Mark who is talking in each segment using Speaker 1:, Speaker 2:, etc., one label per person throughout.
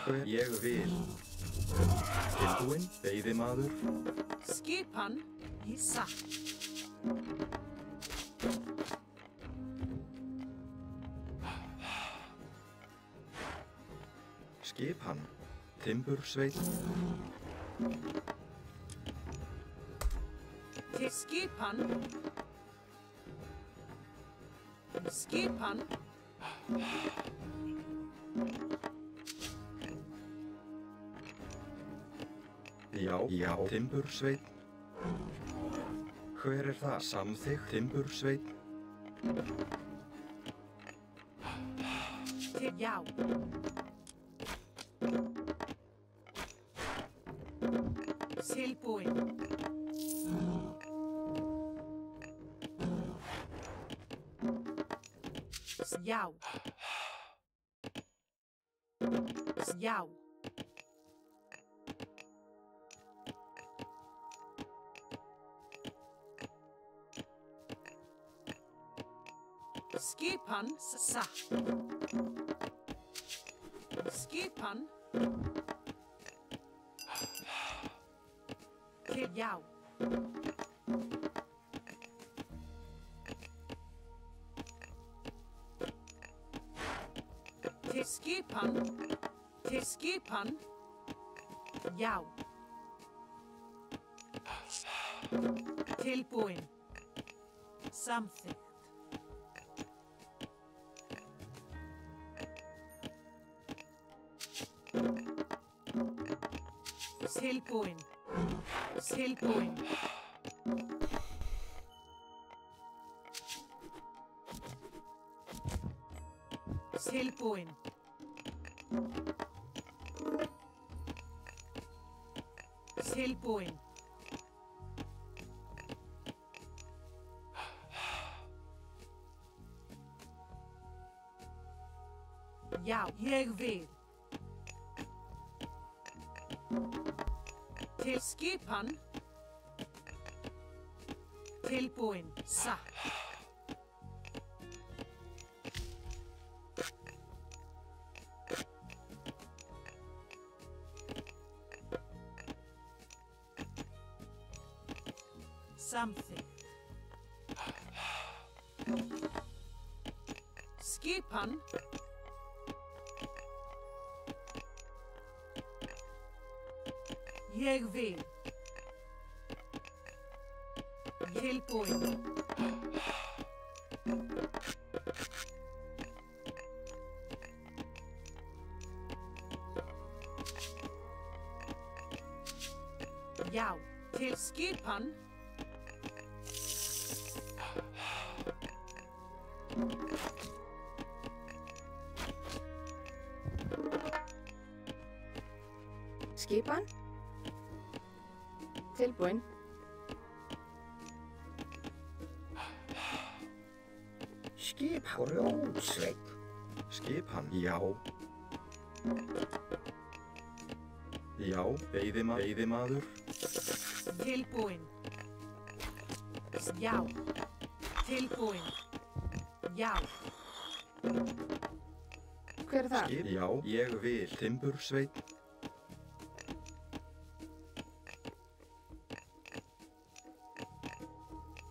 Speaker 1: Hver ég vil. Tilbúinn, veiðimaður.
Speaker 2: Skipan í satt.
Speaker 1: Skipan, timbursveit.
Speaker 2: Til skipan. Skipan.
Speaker 1: Já, timbursveit. Hver það? Samþykkt, timbursveit.
Speaker 2: Til já. Tilbúinn. Já. Já. Skipan satt. Skipan. Til já. Til skipan. Til skipan. Já. Tilbúinn. Samþykkt. Tilbúinn. Tilbúinn. Tilbúinn. Tilbúinn. Já, ég vil. Til skipan. Tilbúinn, satt. Samþykkt. Skipan. Ég vil. Tilbúinn. Já, til skipan.
Speaker 3: Skipan. Tilbúinn.
Speaker 1: Skipan, rótsveit. Skipan, já. Já, veiðimaður.
Speaker 2: Tilbúinn. Já. Tilbúinn. Já.
Speaker 3: Hver það?
Speaker 1: Já, ég vil. Timbursveit.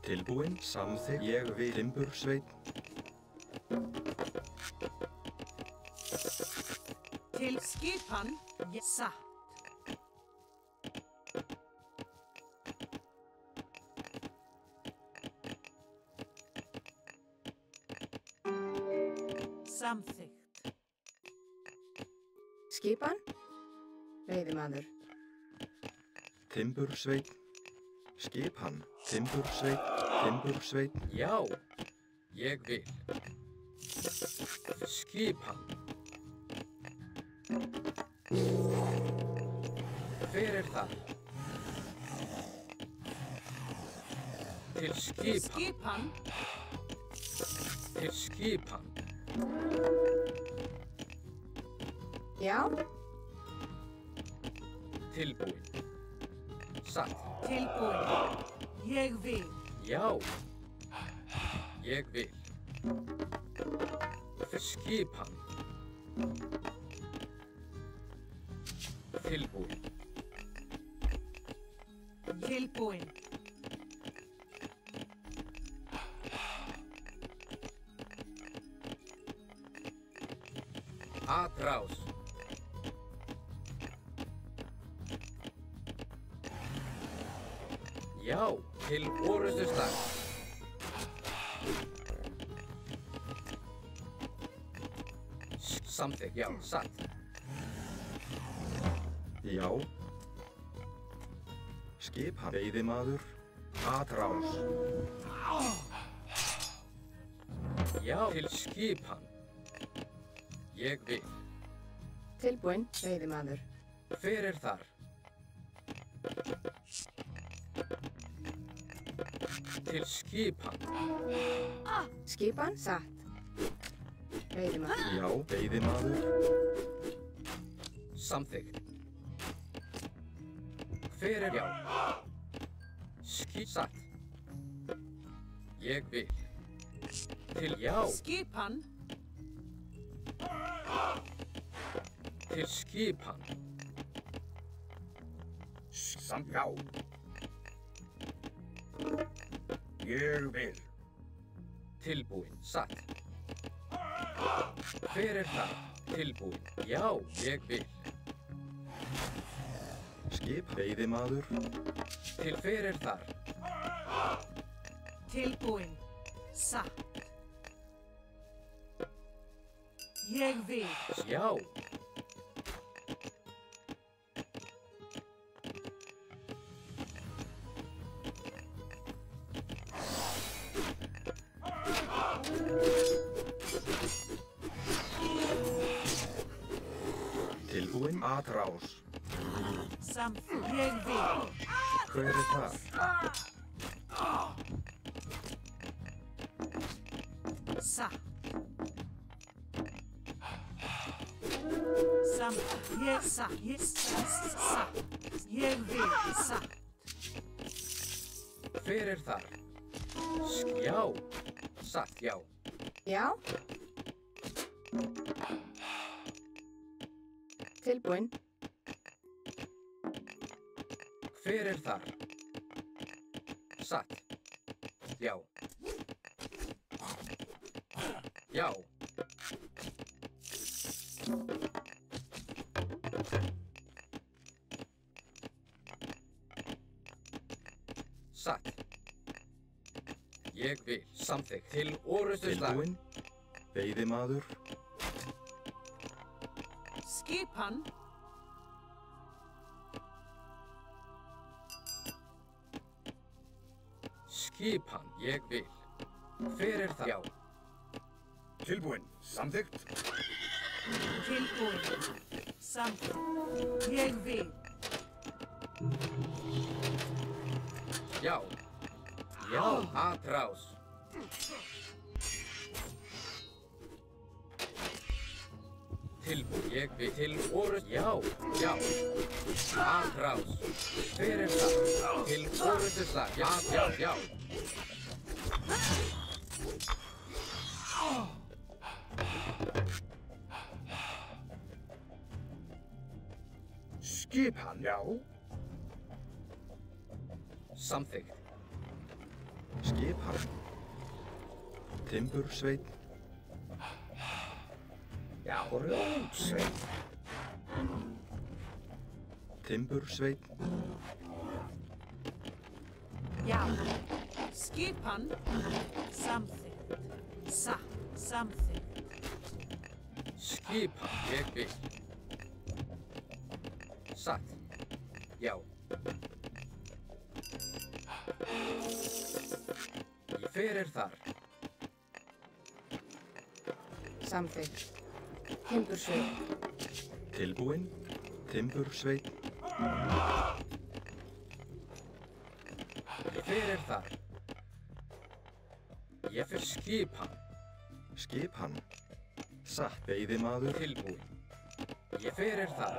Speaker 1: Tilbúinn, samþykkt, ég vil. Timbursveit.
Speaker 2: Til skipan, satt. Samþykkt.
Speaker 3: Skipan. Veiðimaður.
Speaker 1: Timbursveit. Skipan. Timbursveit.
Speaker 4: Já, ég vil. Skipan. Hver það? Til skipan. Til skipan.
Speaker 3: Já.
Speaker 4: Tilbúinn. Satt.
Speaker 2: Tilbúinn. Ég vil.
Speaker 4: Já. Ég vil. Skipan. Tilbúin.
Speaker 2: Tilbúin.
Speaker 4: Atrás. Já, til orustu slag. Samþykkt, já, satt.
Speaker 1: Já. Skipan. Veiðimaður. Atrás.
Speaker 4: Já, til skipan. Ég vil.
Speaker 3: Tilbúin, veiðimaður.
Speaker 4: Hver er þar? Til skipan.
Speaker 3: Skipan, satt. Veiðimaður.
Speaker 1: Já. Veiðimaður.
Speaker 4: Samþykkt. Hver er já? Satt. Ég vil. Til já.
Speaker 2: Skipan.
Speaker 4: Til skipan.
Speaker 1: Já. Ég vil.
Speaker 4: Tilbúin. Satt. Hver er það? Tilbúin. Já, ég vil.
Speaker 1: Skip. Veiðimaður.
Speaker 4: Til hver er þar?
Speaker 2: Tilbúin. Satt. Ég vil.
Speaker 4: Já.
Speaker 1: Tilbúin. Atrás.
Speaker 2: Samþykkt. Ég vil.
Speaker 1: Hver er það?
Speaker 2: Satt. Samþykkt. Ég satt. Satt. Ég vil. Satt.
Speaker 4: Hver er þar? Já. Satt, já.
Speaker 3: Já. Tilbúin.
Speaker 4: Hver er þar? Satt. Já. Já. Satt. Ég vil. Samþykkt. Til orustu slag.
Speaker 1: Tilbúin. Veiðimaður.
Speaker 2: Skipan.
Speaker 4: Skipan. Ég vil. Hver er það? Já.
Speaker 1: Tilbúin. Samþykkt.
Speaker 2: Tilbúin. Samþykkt. Ég vil.
Speaker 4: Já. Já. Atrás. Tilbúin. Ég vil. Til orust. Já. Já. Atrás. Hver er það? Til orustu slag. Já. Já. Já.
Speaker 1: Skipan. Já.
Speaker 4: Samþykkt.
Speaker 1: Skipan. Timbursveit. Já. Grjótsveit. Timbursveit.
Speaker 2: Já. Skipan. Samþykkt. Satt. Samþykkt.
Speaker 4: Skipan. Ég vil. Satt. Já. Hver er þar?
Speaker 3: Samþykkt. Timbursveit.
Speaker 1: Tilbúin. Timbursveit.
Speaker 4: Hver er þar? Ég fyrir skipan.
Speaker 1: Skipan. Satt. Veiðimaður.
Speaker 4: Tilbúin. Ég fyrir þar.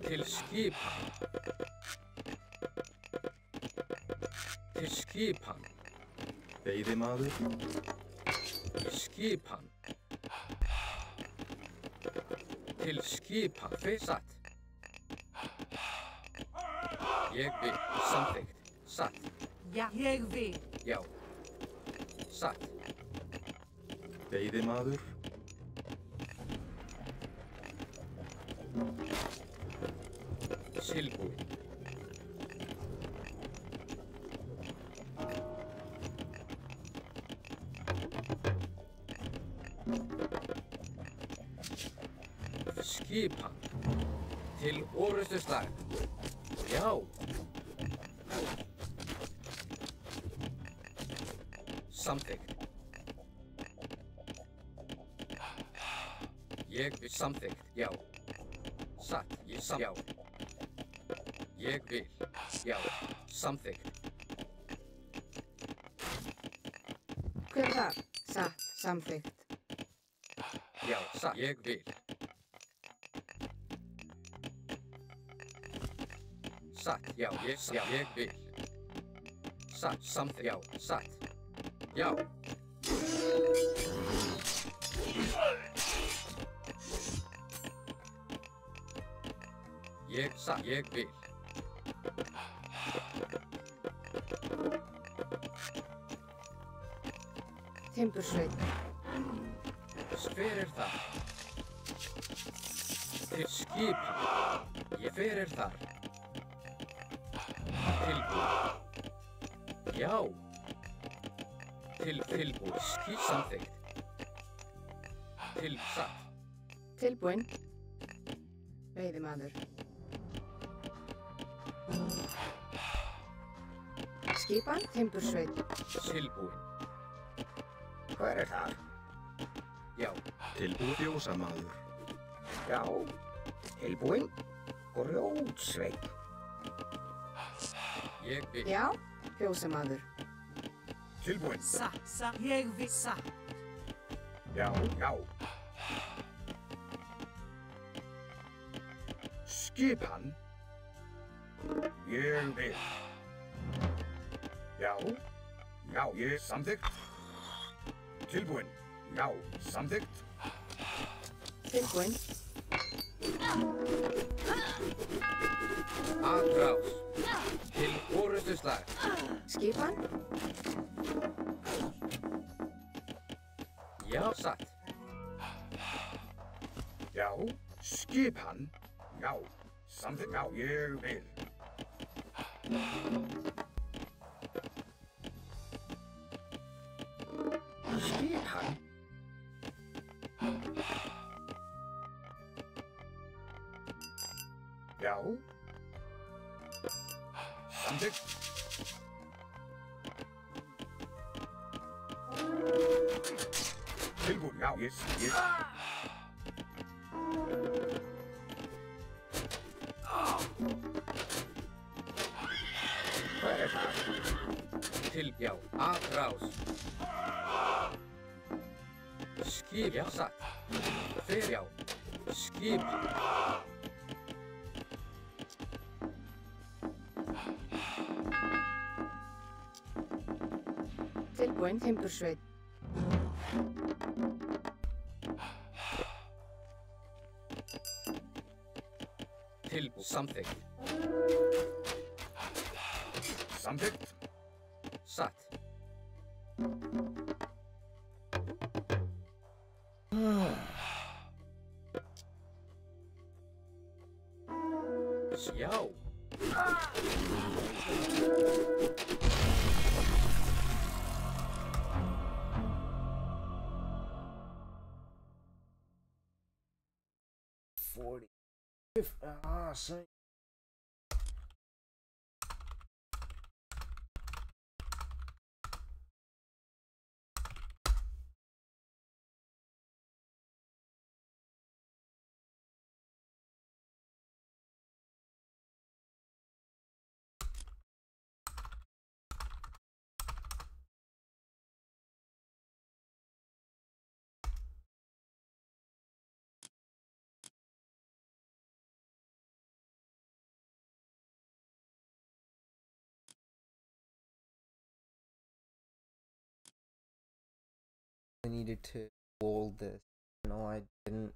Speaker 4: Til skipan. Til skipan.
Speaker 1: Veiðimaður.
Speaker 4: Skipan. Til skipa. Satt. Ég vil. Samþykkt. Satt.
Speaker 2: Já, ég vil.
Speaker 4: Já. Satt.
Speaker 1: Veiðimaður.
Speaker 4: Tilbúinn. Skipan. Til orustuslag. Já. Samþykkt. Ég vil. Samþykkt. Já. Satt. Já. Ég vil. Já. Samþykkt.
Speaker 3: Hver er það? Satt. Samþykkt.
Speaker 4: Já. Satt. Ég vil. Satt. Já. Ég vil. Satt. Samþykkt. Já. Satt. Já. Satt. Ég vil.
Speaker 3: Timbursveit.
Speaker 4: Hver er það? Til skipan. Hver er þar? Tilbúið. Já. Tilbúið. Samþykkt. Satt.
Speaker 3: Tilbúinn. Veiðimaður. Skipan. Timbursveit.
Speaker 4: Tilbúinn.
Speaker 5: Hver er þar?
Speaker 4: Já.
Speaker 1: Tilbúið fjósamaður.
Speaker 5: Já, tilbúinn. Grjótsveit.
Speaker 4: Ég vil.
Speaker 3: Já. Fjósamaður.
Speaker 5: Tilbúinn.
Speaker 2: Satt. Ég vil. Satt.
Speaker 5: Já, já. Skipan. Ég vil. Já, já, ég samþykkt. Tilbúinn. Já, samþykkt.
Speaker 3: Tilbúinn.
Speaker 4: Atrás. Til orustuslag.
Speaker 3: Skipan.
Speaker 4: Já. Satt.
Speaker 5: Já, skipan. Já, samþykkt. Já, ég vil. Skipan. Já. Samþykkt. Tilbúinn. Já, ég. Hvað er það?
Speaker 4: Já. Atrás. Skip. Já. Satt. Já. Skip.
Speaker 3: Tilbúinn. Timbursveit.
Speaker 4: Samþykkt.
Speaker 5: Samþykkt.
Speaker 4: Satt. Já.
Speaker 6: Son. I needed to hold this. No, I didn't.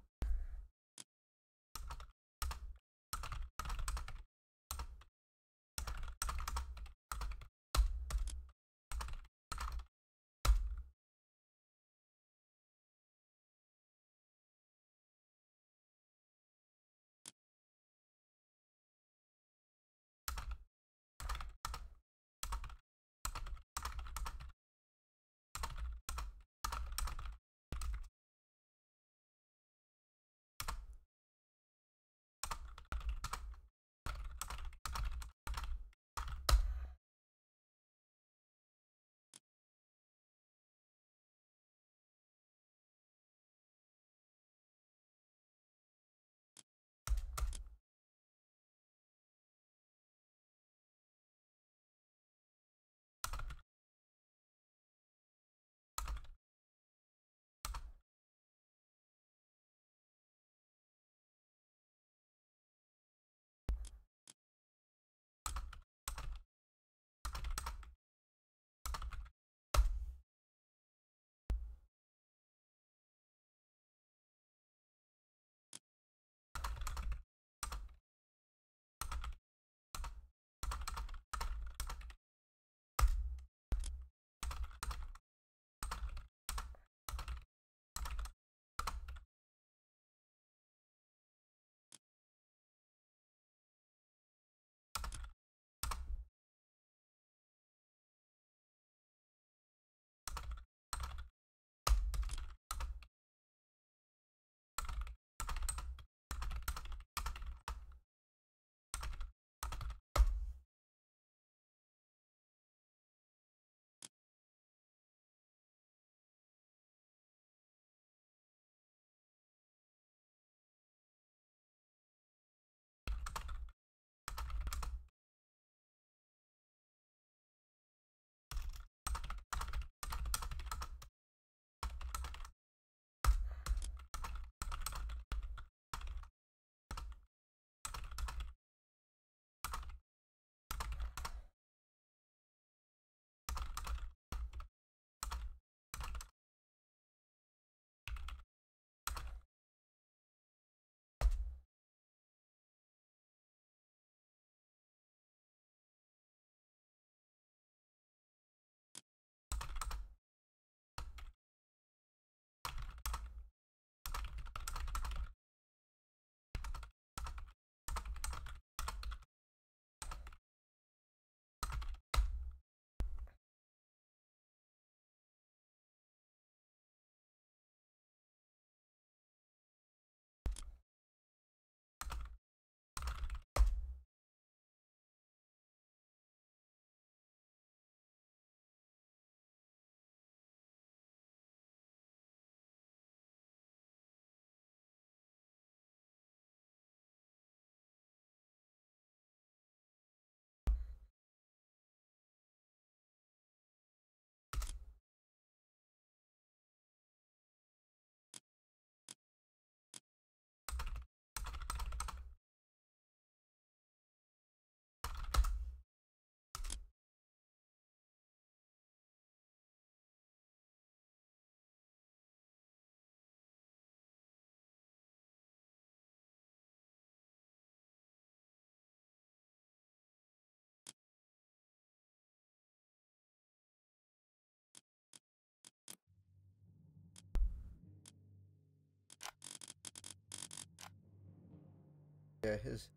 Speaker 6: his